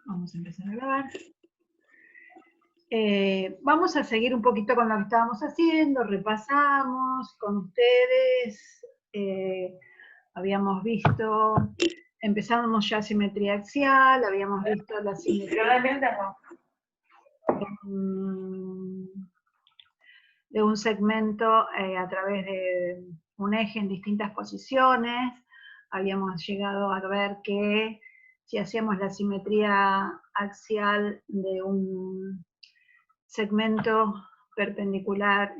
Vamos a empezar a grabar. Vamos a seguir un poquito con lo que estábamos haciendo, repasamos con ustedes, habíamos visto, empezamos ya simetría axial, habíamos visto la simetría de un segmento a través de un eje en distintas posiciones, habíamos llegado a ver que si hacíamos la simetría axial de un segmento perpendicular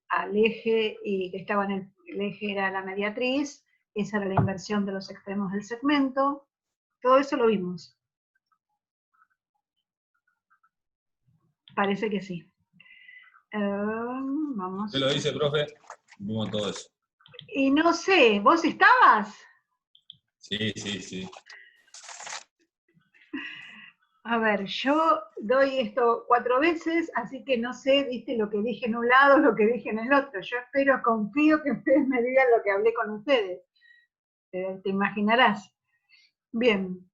al eje y que estaba en el eje era la mediatriz, esa era la inversión de los extremos del segmento, todo eso lo vimos. Parece que sí. Vamos. ¿Usted lo dice, profe? Vimos todo eso. Y no sé, ¿vos estabas? Sí, sí, sí. A ver, yo doy esto 4 veces, así que no sé, viste, lo que dije en un lado, lo que dije en el otro. Yo espero, confío que ustedes me digan lo que hablé con ustedes. Te imaginarás. Bien.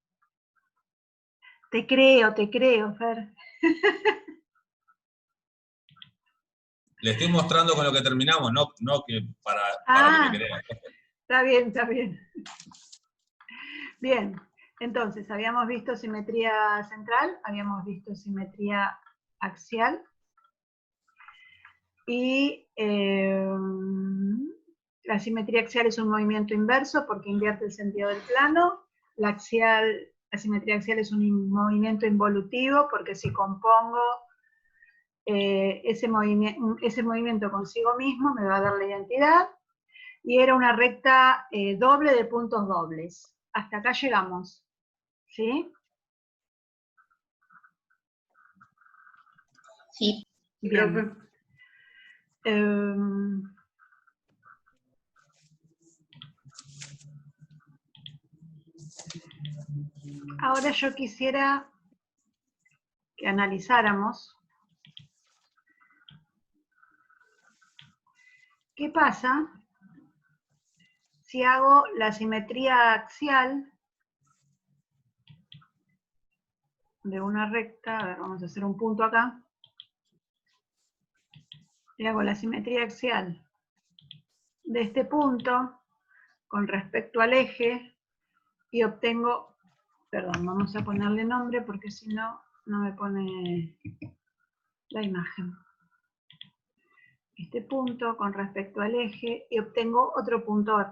Te creo, Fer. Le estoy mostrando con lo que terminamos, no que para que me crean. Está bien, está bien. Bien, entonces, habíamos visto simetría central, habíamos visto simetría axial, y la simetría axial es un movimiento inverso porque invierte el sentido del plano, la simetría axial es un movimiento involutivo porque si compongo ese movimiento consigo mismo me va a dar la identidad, y era una recta doble de puntos dobles. Hasta acá llegamos. ¿Sí? Sí. Bien. Ahora yo quisiera que analizáramos qué pasa si hago la simetría axial de una recta. A ver, vamos a hacer un punto acá. Y hago la simetría axial de este punto con respecto al eje y obtengo, perdón, vamos a ponerle nombre porque si no, no me pone la imagen. Este punto con respecto al eje y obtengo otro punto A',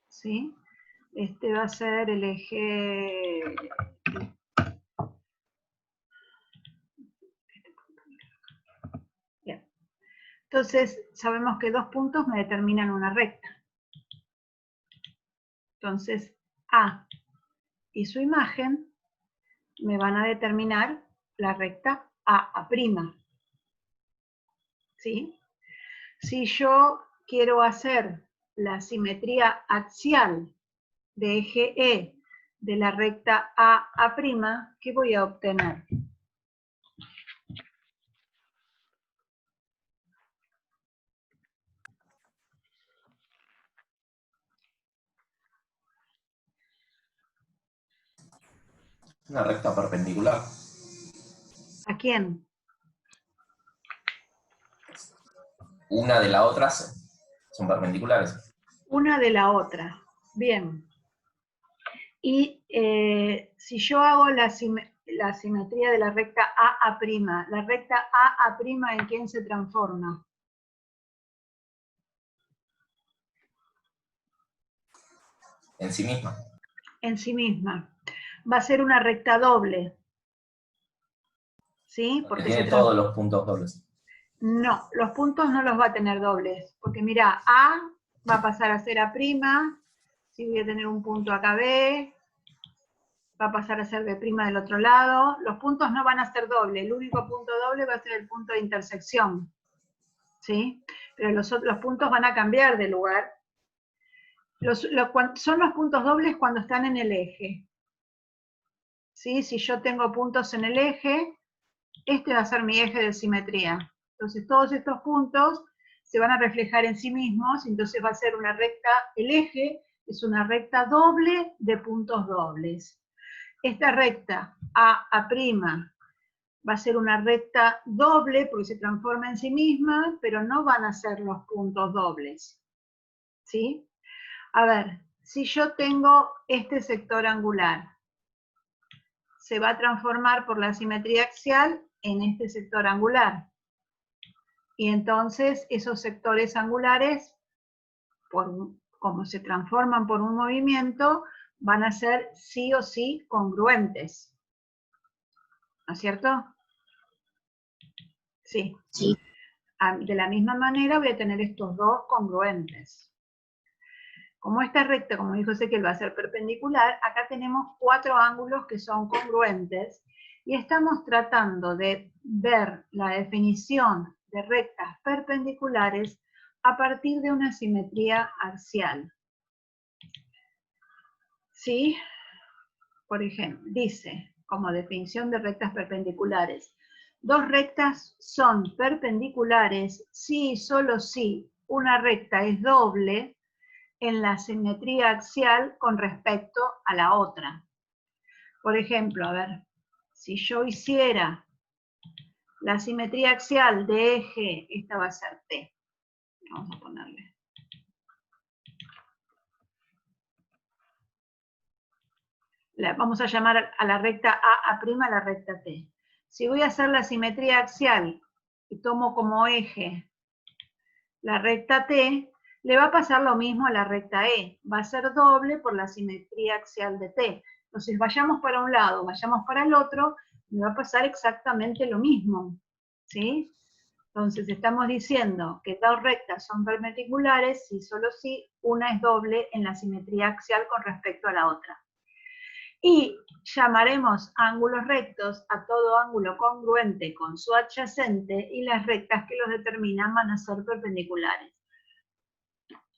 ¿sí? Este va a ser el eje... Bien. Entonces, sabemos que 2 puntos me determinan una recta. Entonces, A y su imagen me van a determinar la recta A'. ¿Sí? Si yo quiero hacer la simetría axial de eje E de la recta A', ¿qué voy a obtener? Una recta perpendicular. ¿A quién? Una de la otra son perpendiculares. Una de la otra. Bien. Y si yo hago la simetría de la recta A', ¿la recta A' ¿en quién se transforma? En sí misma. En sí misma. Va a ser una recta doble. ¿Sí? Porque tiene todos los puntos dobles. No, los puntos no los va a tener dobles. Porque mira, A va a pasar a ser A', si voy a tener un punto acá B, va a pasar a ser B' del otro lado. Los puntos no van a ser dobles, el único punto doble va a ser el punto de intersección. ¿Sí? Pero los puntos van a cambiar de lugar. Son los puntos dobles cuando están en el eje. ¿Sí? Si yo tengo puntos en el eje, este va a ser mi eje de simetría. Entonces todos estos puntos se van a reflejar en sí mismos, entonces va a ser una recta, el eje es una recta doble de puntos dobles. esta recta A' va a ser una recta doble porque se transforma en sí misma, pero no van a ser los puntos dobles. ¿Sí? A ver, si yo tengo este sector angular, se va a transformar por la simetría axial en este sector angular. Y entonces esos sectores angulares, como se transforman por un movimiento, van a ser sí o sí congruentes. ¿No es cierto? Sí. Sí. De la misma manera voy a tener estos dos congruentes. Como esta recta, como dijo Ezequiel, va a ser perpendicular, acá tenemos 4 ángulos que son congruentes y estamos tratando de ver la definición de rectas perpendiculares a partir de una simetría axial. ¿Sí? Por ejemplo, dice, como definición de rectas perpendiculares, dos rectas son perpendiculares si y solo si una recta es doble en la simetría axial con respecto a la otra. Por ejemplo, a ver, si yo hiciera la simetría axial de eje, esta va a ser T. Vamos a ponerle. Vamos a llamar a la recta A' la recta T. Si voy a hacer la simetría axial y tomo como eje la recta T, le va a pasar lo mismo a la recta E. Va a ser doble por la simetría axial de T. Entonces, vayamos para un lado, vayamos para el otro, me va a pasar exactamente lo mismo. ¿Sí? Entonces, estamos diciendo que dos rectas son perpendiculares si solo si una es doble en la simetría axial con respecto a la otra. Y llamaremos ángulos rectos a todo ángulo congruente con su adyacente y las rectas que los determinan van a ser perpendiculares.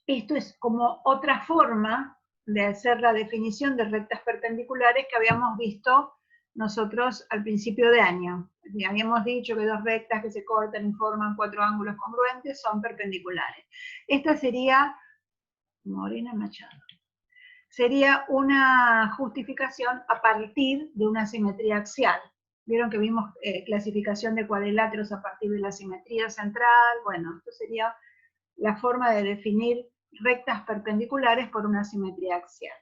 Esto es como otra forma de hacer la definición de rectas perpendiculares que habíamos visto nosotros al principio de año. Habíamos dicho que dos rectas que se cortan y forman 4 ángulos congruentes son perpendiculares. Esta sería Morena Machado. Sería una justificación a partir de una simetría axial. Vieron que vimos clasificación de cuadriláteros a partir de la simetría central. Bueno, esto sería la forma de definir rectas perpendiculares por una simetría axial.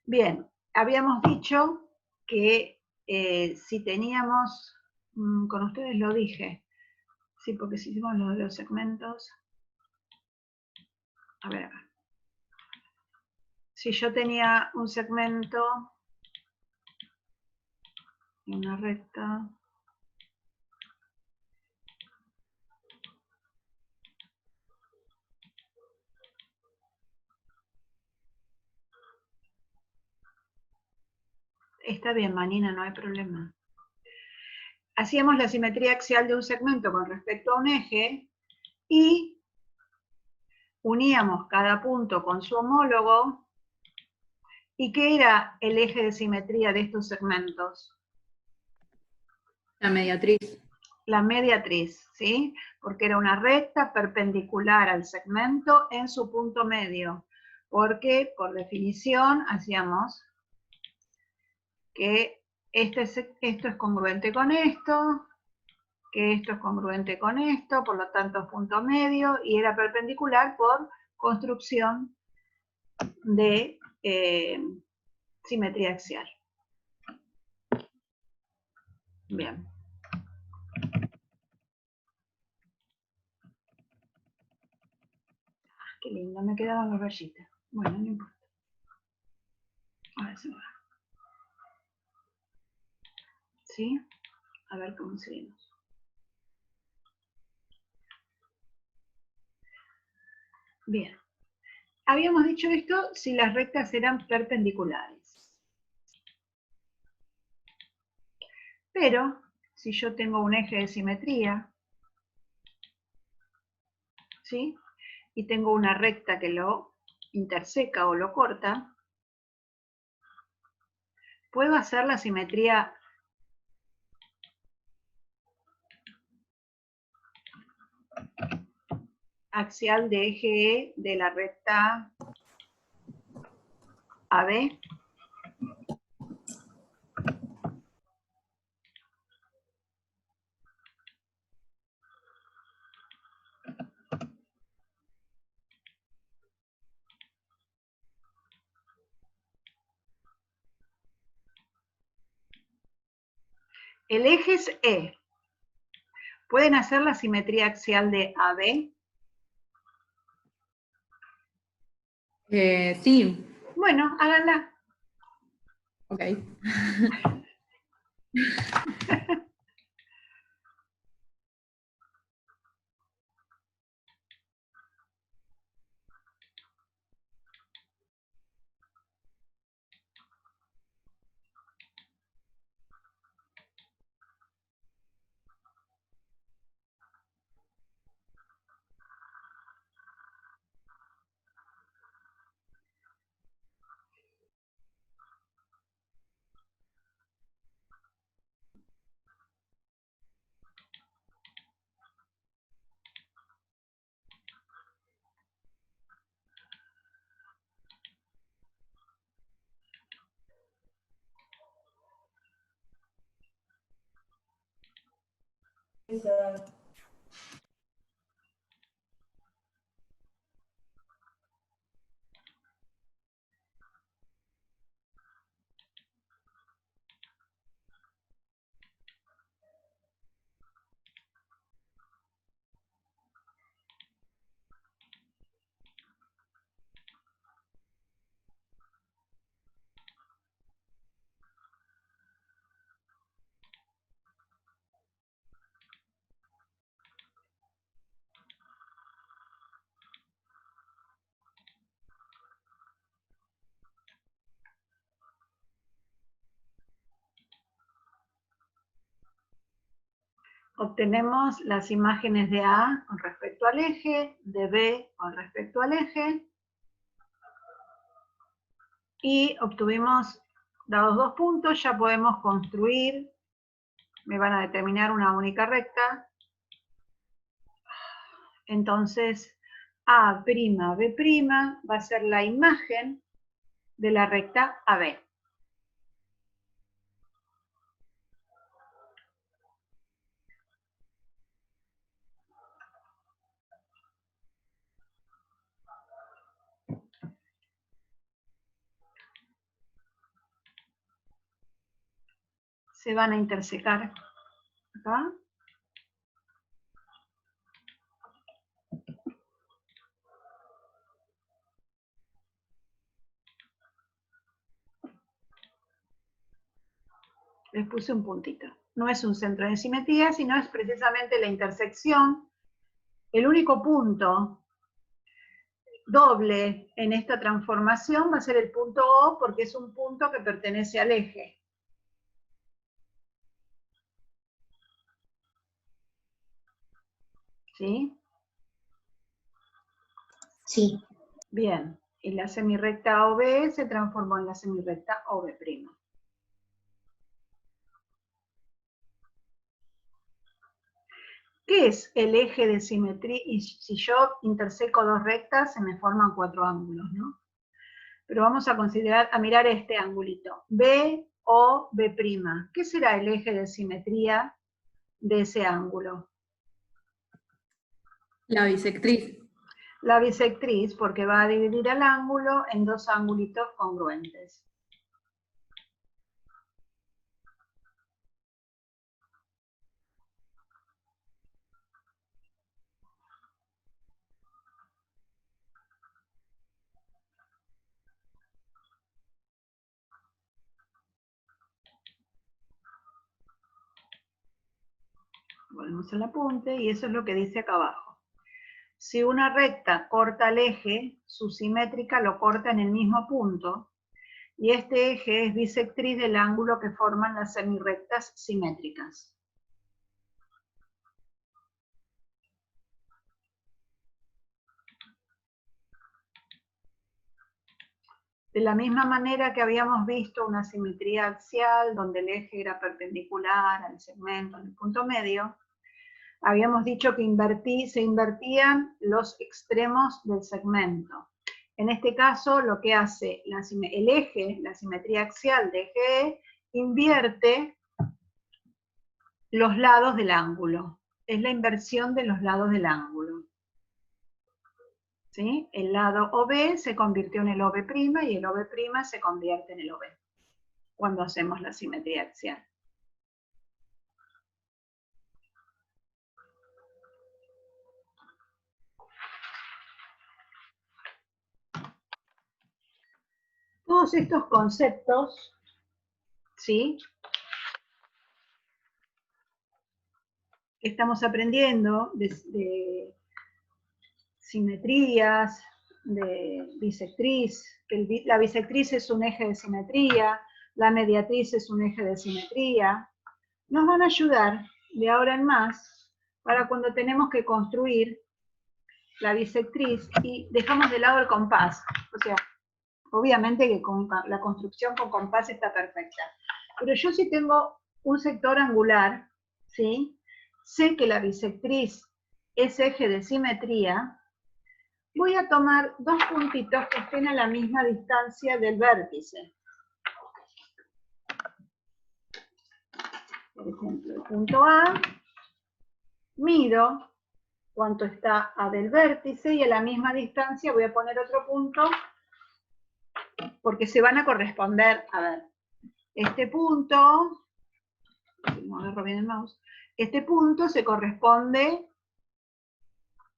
Bien, habíamos dicho que si teníamos, con ustedes lo dije, sí, porque si hicimos lo de los segmentos, a ver acá. Si yo tenía un segmento y una recta, está bien, Manina, no hay problema. Hacíamos la simetría axial de un segmento con respecto a un eje y uníamos cada punto con su homólogo. ¿Y qué era el eje de simetría de estos segmentos? La mediatriz. La mediatriz, ¿sí? Porque era una recta perpendicular al segmento en su punto medio. Porque, por definición, hacíamos que esto es congruente con esto, que esto es congruente con esto, por lo tanto punto medio, y era perpendicular por construcción de simetría axial. Bien. Qué lindo, me quedaban las rayitas. Bueno, no importa. Ahora se va. ¿Sí? A ver cómo seguimos. Bien. Habíamos dicho esto si las rectas eran perpendiculares. Pero, si yo tengo un eje de simetría, ¿sí? Y tengo una recta que lo interseca o lo corta, puedo hacer la simetría axial de eje E de la recta AB. El eje es E. ¿Pueden hacer la simetría axial de AB? Sí. Bueno, háganla. Ok. Obtenemos las imágenes de A con respecto al eje, de B con respecto al eje, y obtuvimos, dados 2 puntos, ya podemos construir, me van a determinar una única recta, entonces A', B' va a ser la imagen de la recta AB. Se van a intersecar acá. Les puse un puntito. No es un centro de simetría, sino es precisamente la intersección. El único punto doble en esta transformación va a ser el punto O, porque es un punto que pertenece al eje. ¿Sí? Sí. Bien. Y la semirrecta OB se transformó en la semirrecta OB'. ¿Qué es el eje de simetría? Y si yo interseco dos rectas, se me forman 4 ángulos, ¿no? Pero vamos a mirar este angulito. B, O, B'. ¿Qué será el eje de simetría de ese ángulo? La bisectriz. La bisectriz, porque va a dividir el ángulo en 2 angulitos congruentes. Volvemos al apunte y eso es lo que dice acá abajo. Si una recta corta el eje, su simétrica lo corta en el mismo punto, y este eje es bisectriz del ángulo que forman las semirrectas simétricas. De la misma manera que habíamos visto una simetría axial, donde el eje era perpendicular al segmento en el punto medio, habíamos dicho que se invertían los extremos del segmento. En este caso, lo que hace el eje, la simetría axial de eje E, invierte los lados del ángulo. Es la inversión de los lados del ángulo. ¿Sí? El lado OB se convirtió en el OB' y el OB' se convierte en el OB cuando hacemos la simetría axial. todos estos conceptos, ¿sí?, que estamos aprendiendo de simetrías, de bisectriz, que la bisectriz es un eje de simetría, la mediatriz es un eje de simetría, nos van a ayudar de ahora en más para cuando tenemos que construir la bisectriz y dejamos de lado el compás. O sea, obviamente que con la construcción con compás está perfecta. Pero yo si tengo un sector angular, ¿sí?, sé que la bisectriz es eje de simetría, voy a tomar dos puntitos que estén a la misma distancia del vértice. Por ejemplo, el punto A, mido cuánto está A del vértice y a la misma distancia voy a poner otro punto porque se van a corresponder. A ver, este punto, no agarro bien el mouse, este punto se corresponde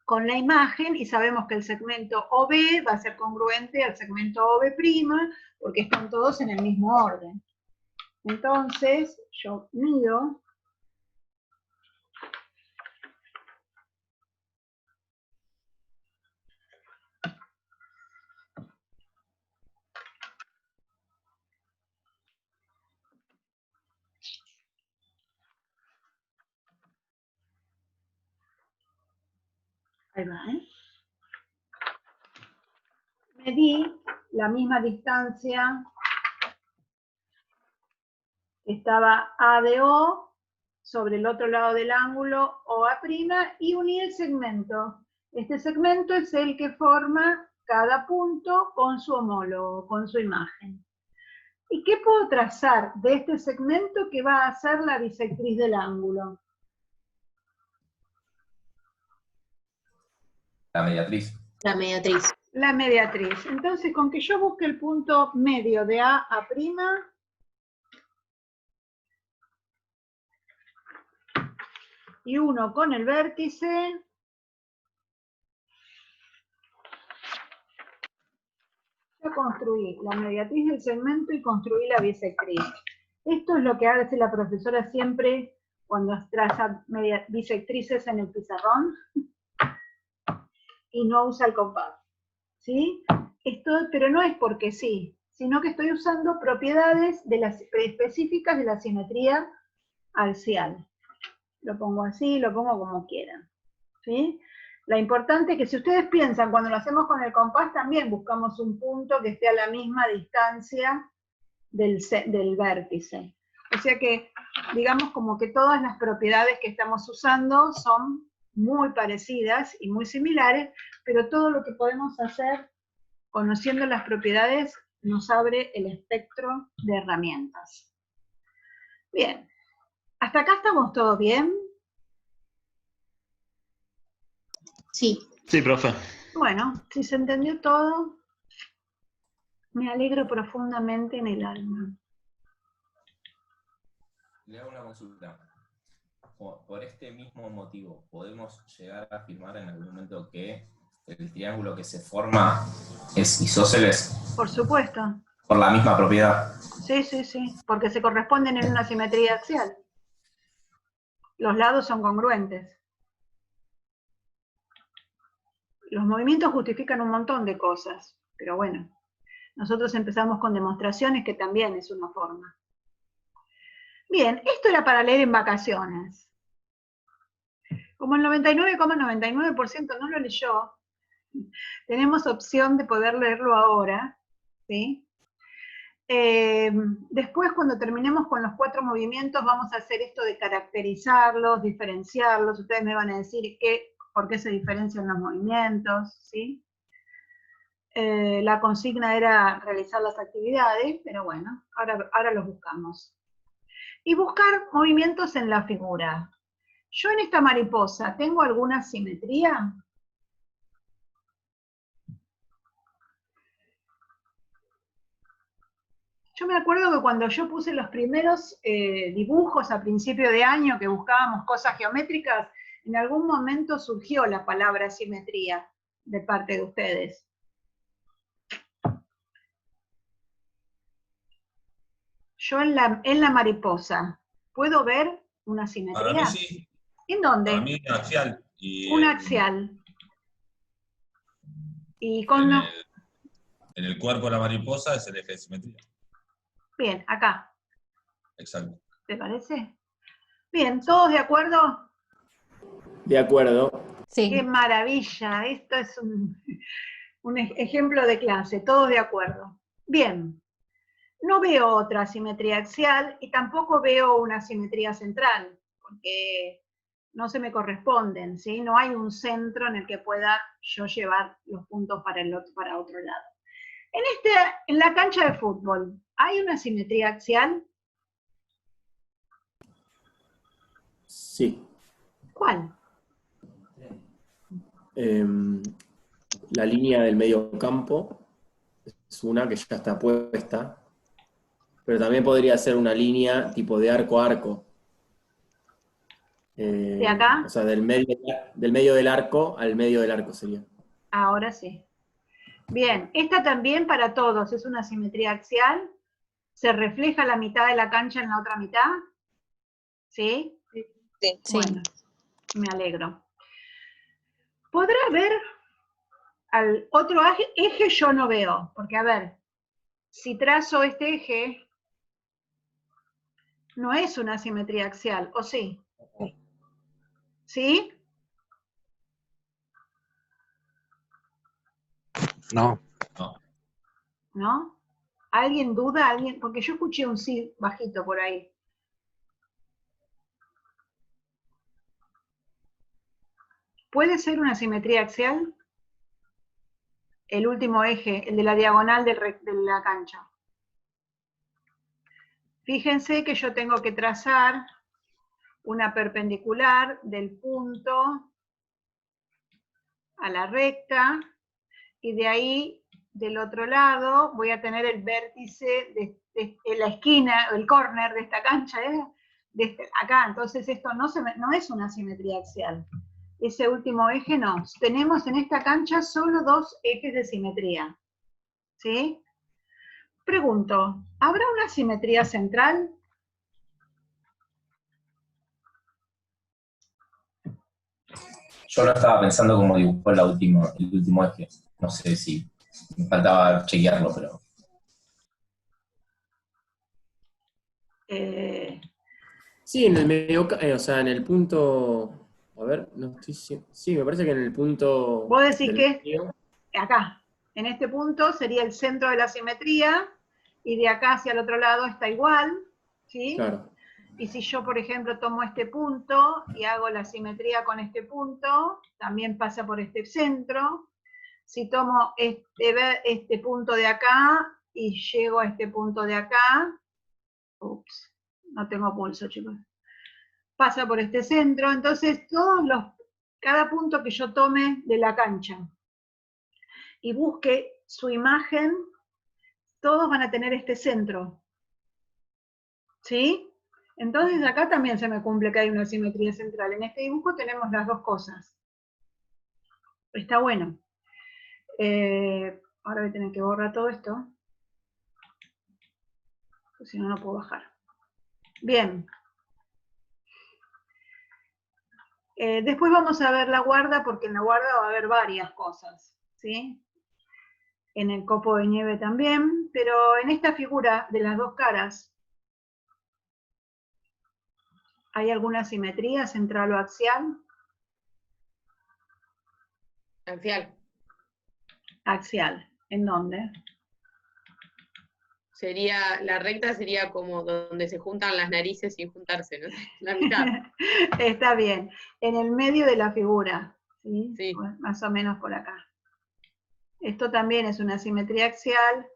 con la imagen y sabemos que el segmento OB va a ser congruente al segmento OB', porque están todos en el mismo orden. Entonces, yo mido ahí va, medí la misma distancia, estaba A de O sobre el otro lado del ángulo OA' y uní el segmento. Este segmento es el que forma cada punto con su homólogo, con su imagen. ¿Y qué puedo trazar de este segmento que va a ser la bisectriz del ángulo? La mediatriz. La mediatriz. La mediatriz. Entonces, con que yo busque el punto medio de A a', y uno con el vértice, ya construí la mediatriz del segmento y construí la bisectriz. Esto es lo que hace la profesora siempre cuando traza bisectrices en el pizarrón y no usa el compás, ¿sí? Esto, pero no es porque sí, sino que estoy usando propiedades específicas de la simetría axial. Lo pongo así, lo pongo como quieran, ¿sí? Lo importante es que si ustedes piensan, cuando lo hacemos con el compás, también buscamos un punto que esté a la misma distancia del vértice. O sea que, digamos como que todas las propiedades que estamos usando son muy parecidas y muy similares, pero todo lo que podemos hacer conociendo las propiedades nos abre el espectro de herramientas. Bien, ¿hasta acá estamos todos bien? Sí. Sí, profe. Bueno, si se entendió todo, me alegro profundamente en el alma. Le hago una consulta. Por este mismo motivo, ¿podemos llegar a afirmar en algún momento que el triángulo que se forma es isósceles? Por supuesto. Por la misma propiedad. Sí, sí, sí, porque se corresponden en una simetría axial. Los lados son congruentes. Los movimientos justifican un montón de cosas, pero bueno, nosotros empezamos con demostraciones que también es una forma. Bien, esto era para leer en vacaciones. Como el 99,99% no lo leyó, tenemos opción de poder leerlo ahora, ¿sí? Después, cuando terminemos con los 4 movimientos, vamos a hacer esto de caracterizarlos, diferenciarlos. Ustedes me van a decir por qué se diferencian los movimientos, ¿sí? La consigna era realizar las actividades, pero bueno, ahora los buscamos. Y buscar movimientos en la figura. Yo en esta mariposa, ¿tengo alguna simetría? Yo me acuerdo que cuando yo puse los primeros dibujos a principio de año, que buscábamos cosas geométricas, en algún momento surgió la palabra simetría de parte de ustedes. yo en la mariposa, ¿puedo ver una Para mí simetría? sí, ¿En para dónde? mí axial. Y Un axial. Y en con... en el cuerpo de la mariposa es el eje de simetría. Bien, acá. Exacto. ¿Te parece? Bien, ¿todos de acuerdo? De acuerdo. ¡Qué Sí. maravilla! Esto es un ejemplo de clase, todos de acuerdo. Bien, no veo otra simetría axial y tampoco veo una simetría central, porque no se me corresponden, ¿sí? No hay un centro en el que pueda yo llevar los puntos para otro lado. En la cancha de fútbol, ¿hay una simetría axial? Sí. ¿Cuál? La línea del medio campo es una que ya está puesta, pero también podría ser una línea tipo de arco a arco. ¿De acá? O sea, del medio del arco al medio del arco sería. Ahora sí. Bien, esta también para todos es una simetría axial. ¿Se refleja la mitad de la cancha en la otra mitad? ¿Sí? Sí. Bueno, me alegro. ¿Podrá haber al otro eje? Yo no veo, porque a ver, si trazo este eje, no es una simetría axial, ¿o sí? ¿Sí? No. No. ¿No? ¿Alguien duda? ¿Alguien? Porque yo escuché un sí bajito por ahí. ¿Puede ser una simetría axial? El último eje, el de la diagonal de la cancha. Fíjense que yo tengo que trazar una perpendicular del punto a la recta, y de ahí, del otro lado, voy a tener el vértice de la esquina, el córner de esta cancha, acá. Entonces esto no es una simetría axial. Ese último eje no. Tenemos en esta cancha solo dos ejes de simetría. ¿Sí? Pregunto, ¿habrá una simetría central? Yo lo estaba pensando como dibujó el último eje. No sé si me faltaba chequearlo, pero... Sí, en el medio, o sea, en el punto. A ver, no estoy. Sí, me parece que en el punto. Vos decís del que medio. acá, en este punto, sería el centro de la simetría, y de acá hacia el otro lado está igual, ¿sí? Claro. Y si yo, por ejemplo, tomo este punto y hago la simetría con este punto, también pasa por este centro. Si tomo este punto de acá y llego a este punto de acá, ups, no tengo pulso, chicos, pasa por este centro. Entonces, cada punto que yo tome de la cancha y busque su imagen, todos van a tener este centro, ¿sí? Entonces acá también se me cumple que hay una simetría central. En este dibujo tenemos las dos cosas. Está bueno. Ahora voy a tener que borrar todo esto, porque si no, no puedo bajar. Bien. Después vamos a ver la guarda, porque en la guarda va a haber varias cosas, ¿sí? En el copo de nieve también, pero en esta figura de las dos caras, ¿hay alguna simetría central o axial? Axial. Axial. ¿En dónde? La recta sería como donde se juntan las narices sin juntarse, ¿no? La mitad. Está bien. En el medio de la figura, ¿sí? Sí. Más o menos por acá. Esto también es una simetría axial.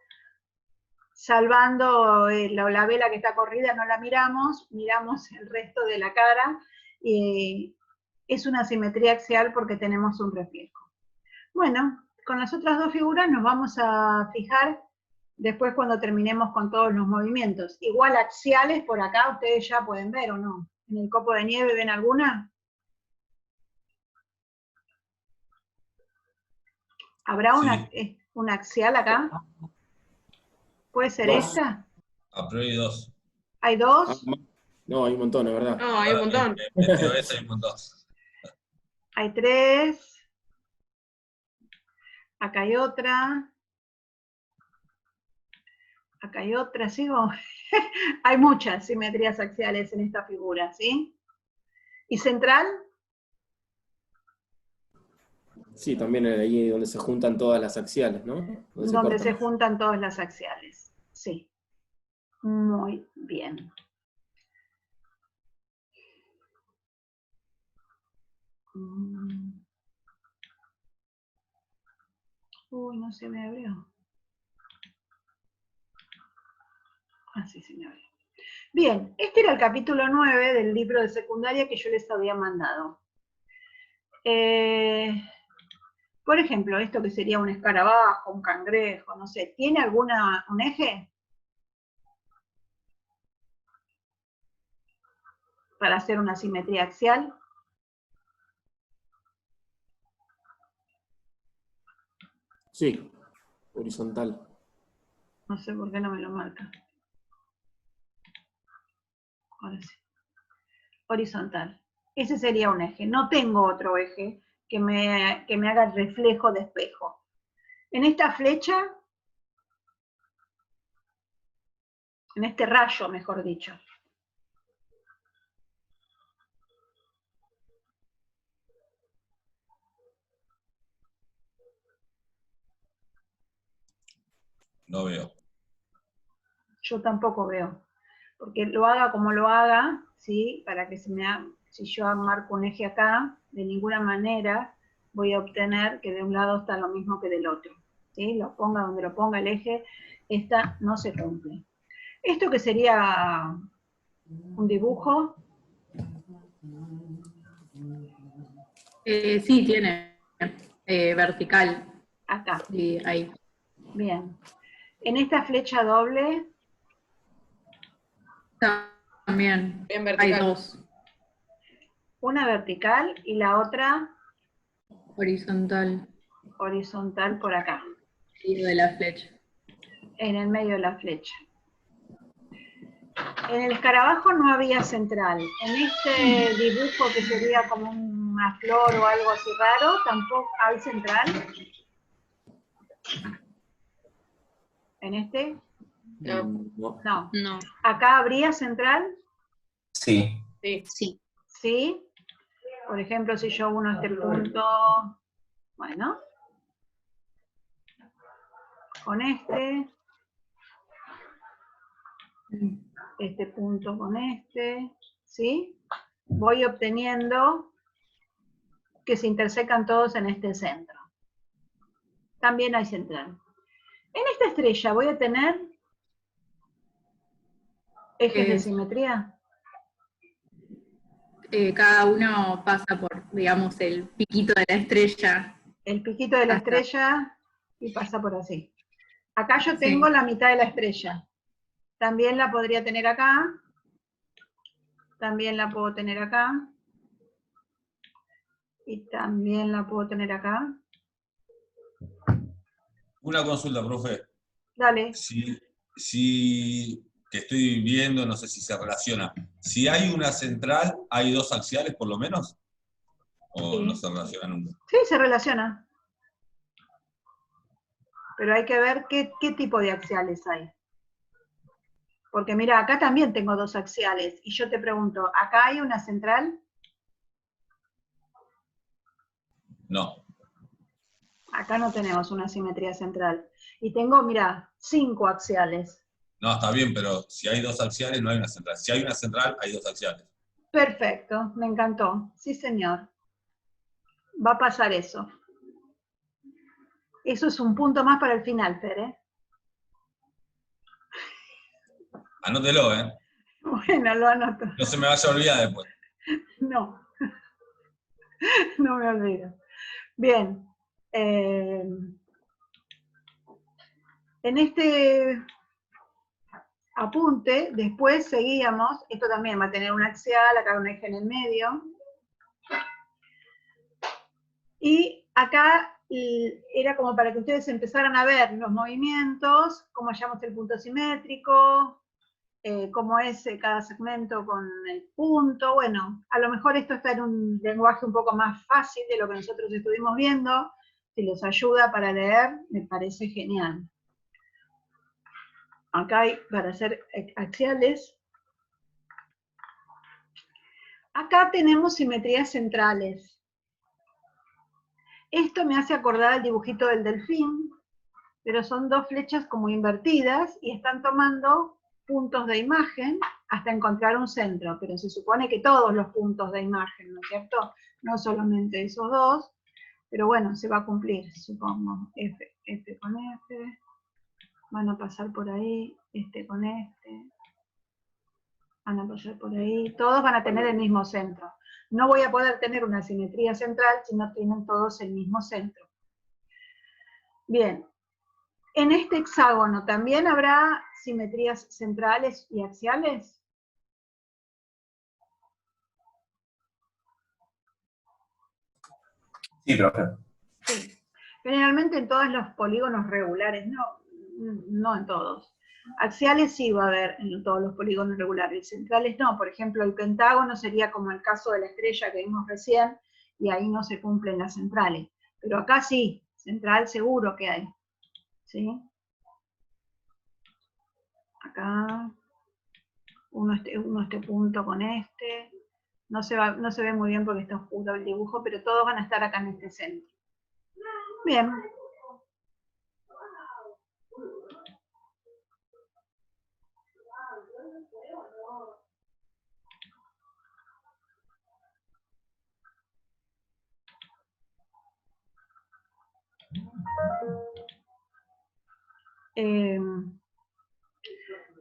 Salvando la vela que está corrida, no la miramos, miramos el resto de la cara, y es una simetría axial porque tenemos un reflejo. Bueno, con las otras dos figuras nos vamos a fijar después cuando terminemos con todos los movimientos. Igual axiales por acá ustedes ya pueden ver, ¿o no? ¿En el copo de nieve ven alguna? ¿Habrá Sí. una axial acá? ¿Puede ser Dos. esta? A priori dos. ¿Hay dos? No, hay un montón, es verdad. No, hay un montón. En medio de eso hay un montón. Hay tres. Acá hay otra. Acá hay otra, ¿sigo? Hay muchas simetrías axiales en esta figura, ¿sí? ¿Y central? Sí, también ahí donde se juntan todas las axiales, ¿no? Donde se cortan. juntan todas las axiales, sí. Muy bien. Uy, no se me abrió. Así se me abrió. Bien, este era el capítulo 9 del libro de secundaria que yo les había mandado. Por ejemplo, esto que sería un escarabajo, un cangrejo, no sé, ¿tiene un eje? Para hacer una simetría axial. Sí, horizontal. No sé por qué no me lo marca. Ahora sí. Horizontal. Ese sería un eje. No tengo otro eje que me haga el reflejo de espejo. En esta flecha, en este rayo, mejor dicho. No veo. Yo tampoco veo. Porque lo haga como lo haga, ¿sí? Para que si yo marco un eje acá, de ninguna manera voy a obtener que de un lado está lo mismo que del otro. ¿Sí? Lo ponga donde lo ponga el eje, esta no se cumple. Esto que sería un dibujo. Sí, tiene vertical. Acá. Sí, ahí. Bien. En esta flecha doble. También En hay vertical. dos. Una vertical y la otra Horizontal. horizontal por acá. Y de la flecha. En el medio de la flecha. En el escarabajo no había central. En este dibujo que sería como una flor o algo así raro, tampoco hay central. ¿En este? No. No. No. ¿Acá habría central? Sí. Sí. Sí. Sí. Por ejemplo, si yo uno este punto, bueno, con este punto con este, ¿sí? Voy obteniendo que se intersecan todos en este centro. También hay central. En esta estrella voy a tener ejes de simetría. Cada uno pasa por, digamos, el piquito de la estrella. El piquito de la Hasta. estrella y pasa por así. Acá yo Sí. tengo la mitad de la estrella. También la podría tener acá. También la puedo tener acá. Y también la puedo tener acá. Una consulta, profe. Dale. Si que estoy viendo, no sé si se relaciona. Si hay una central, ¿hay dos axiales por lo menos? ¿O Sí. no se relaciona nunca? Sí, se relaciona. Pero hay que ver qué tipo de axiales hay. Porque mira, acá también tengo dos axiales. Y yo te pregunto, ¿acá hay una central? No. Acá no tenemos una simetría central. Y tengo, mira, 5 axiales. No, está bien, pero si hay dos axiales, no hay una central. Si hay una central, hay dos axiales. Perfecto, me encantó. Sí, señor. Va a pasar eso. Eso es un punto más para el final, Fer, ¿eh? Anótelo, ¿eh? Bueno, lo anoto. No se me vaya a olvidar después. No, no me olvido. Bien. En este apunte, después seguíamos, esto también va a tener un axial, acá un eje en el medio. Y acá era como para que ustedes empezaran a ver los movimientos, cómo hallamos el punto simétrico, cómo es cada segmento con el punto. Bueno, a lo mejor esto está en un lenguaje un poco más fácil de lo que nosotros estuvimos viendo. Si les ayuda para leer, me parece genial. Acá hay para hacer axiales. Acá tenemos simetrías centrales. Esto me hace acordar al dibujito del delfín, pero son dos flechas como invertidas y están tomando puntos de imagen hasta encontrar un centro, pero se supone que todos los puntos de imagen, ¿no es cierto? No solamente esos dos, pero bueno, se va a cumplir, supongo. F con F, van a pasar por ahí, este con este, van a pasar por ahí, todos van a tener el mismo centro. No voy a poder tener una simetría central si no tienen todos el mismo centro. Bien, en este hexágono también habrá simetrías centrales y axiales. Sí, profe. Sí. Generalmente en todos los polígonos regulares, no en todos. Axiales sí va a haber en todos los polígonos regulares, centrales no. Por ejemplo, el pentágono sería como el caso de la estrella que vimos recién, y ahí no se cumplen las centrales. Pero acá sí, central seguro que hay. ¿Sí? Acá, este punto con este. No se ve muy bien porque está oscuro el dibujo, pero todos van a estar acá en este centro. Bien.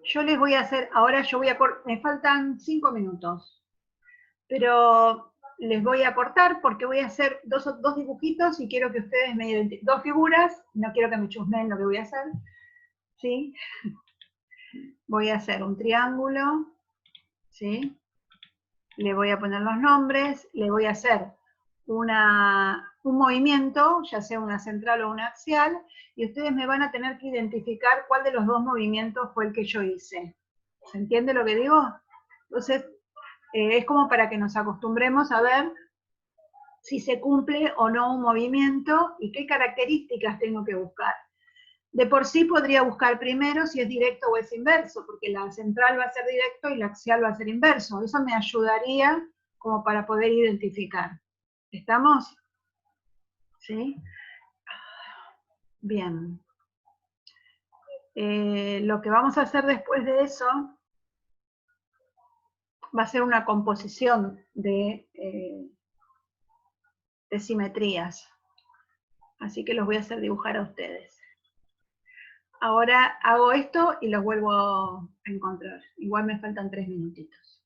Yo les voy a hacer, ahora me faltan 5 minutos, pero les voy a cortar porque voy a hacer dos dibujitos y quiero que ustedes me identifiquen, dos figuras, no quiero que me chusmeen lo que voy a hacer, ¿sí? Voy a hacer un triángulo, ¿sí? Le voy a poner los nombres, le voy a hacer un movimiento, ya sea una central o una axial, y ustedes me van a tener que identificar cuál de los dos movimientos fue el que yo hice. ¿Se entiende lo que digo? Entonces, es como para que nos acostumbremos a ver si se cumple o no un movimiento y qué características tengo que buscar. De por sí podría buscar primero si es directo o es inverso, porque la central va a ser directo y la axial va a ser inverso. Eso me ayudaría como para poder identificar. ¿Estamos? ¿Sí? Bien. Lo que vamos a hacer después de eso va a ser una composición de simetrías. Así que los voy a hacer dibujar a ustedes. Ahora hago esto y los vuelvo a encontrar. Igual me faltan 3 minutitos.